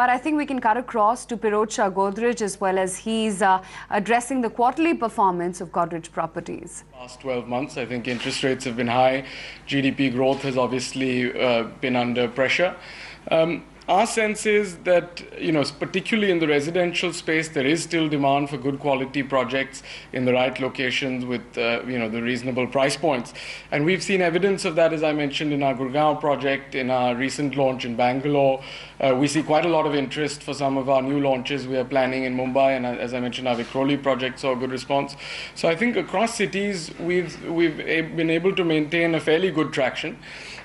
But I think we can cut across to Pirojsha Godrej as well, as he's addressing the quarterly performance of Godrej Properties. Last 12 months, I think interest rates have been high. GDP growth has obviously been under pressure. Our sense is that, particularly in the residential space, there is still demand for good quality projects in the right locations with, the reasonable price points. And we've seen evidence of that, as I mentioned, in our Gurgaon project, in our recent launch in Bangalore. We see quite a lot of interest for some of our new launches we are planning in Mumbai, and as I mentioned, our Vikhroli project saw a good response. So I think across cities, we've been able to maintain a fairly good traction.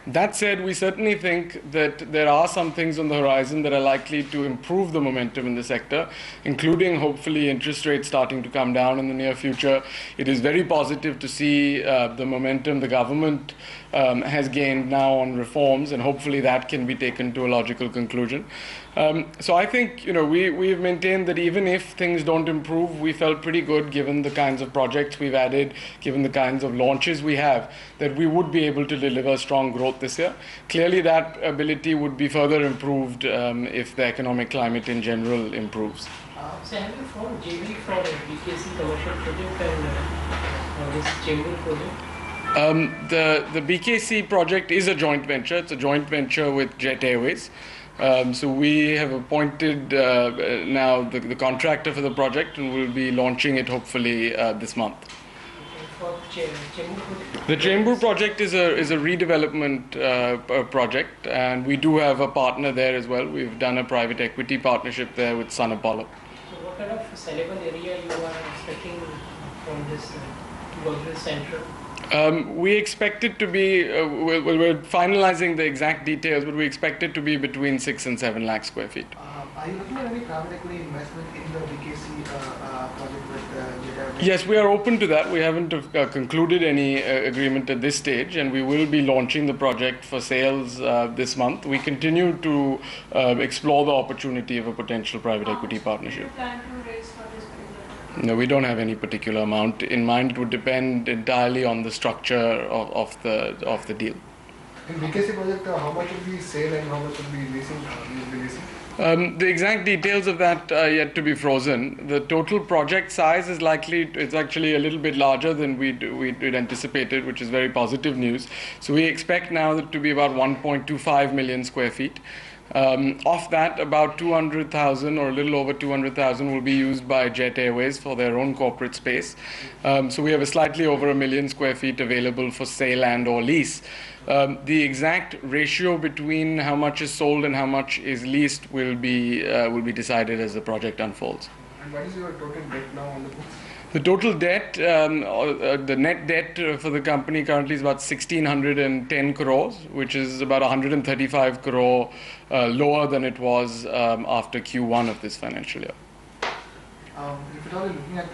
That said, we certainly think that there are some things on the horizon that are likely to improve the momentum in the sector, including hopefully interest rates starting to come down in the near future. It is very positive to see the momentum the government has gained now on reforms, and hopefully that can be taken to a logical conclusion. So I think, we've maintained that even if things don't improve, we felt pretty good given the kinds of projects we've added, given the kinds of launches we have, that we would be able to deliver strong growth this year. Clearly that ability would be further improved if the economic climate in general improves. So have you formed JV for BKC commercial project and this Chembur project? The BKC project is a joint venture. It's a joint venture with Jet Airways. So we have appointed now the contractor for the project, and we'll be launching it hopefully this month. For Chembur project? The Chembur project is a redevelopment project, and we do have a partner there as well. We've done a private equity partnership there with Sun Apollo. So what kind of sellable area you are expecting from this Godrej Central? We expect it to be, we're finalizing the exact details, but we expect it to be between 6 and 7 lakh square feet. Are you looking at any private equity investment in the BKC project with Jet Airways? Yes, we are open to that. We haven't concluded any agreement at this stage, and we will be launching the project for sales this month. We continue to explore the opportunity of a potential private equity partnership. Do you plan to raise for this project? No, we don't have any particular amount in mind. It would depend entirely on the structure of the deal. In BKC project, how much will be sale and how much will be leasing? The exact details of that are yet to be frozen. The total project size is it's actually a little bit larger than we'd anticipated, which is very positive news. So we expect now that to be about 1.25 million square feet. Of that, about 200,000 or a little over 200,000 will be used by Jet Airways for their own corporate space. So we have a slightly over 1 million square feet available for sale and or lease. The exact ratio between how much is sold and how much is leased will be decided as the project unfolds. And what is your total debt now on the books? The total debt, the net debt for the company currently is about 1,610 crores, which is about 135 crore lower than it was after Q1 of this financial year. If you're looking at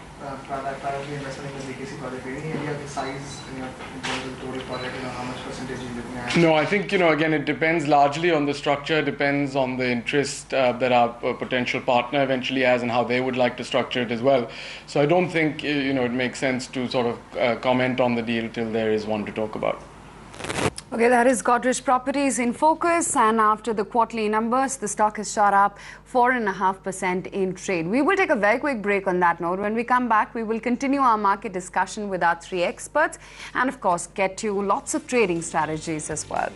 private investment in the BKC project, any idea of the size in terms of the total project, how much percentage you're looking at? No, I think, again, it depends largely on the structure, depends on the interest that our potential partner eventually has and how they would like to structure it as well. So I don't think, it makes sense to sort of comment on the deal till there is one to talk about. Okay, that is Godrej Properties in focus, and after the quarterly numbers, the stock has shot up 4.5% in trade. We will take a very quick break on that note. When we come back, we will continue our market discussion with our 3 experts and, of course, get you lots of trading strategies as well.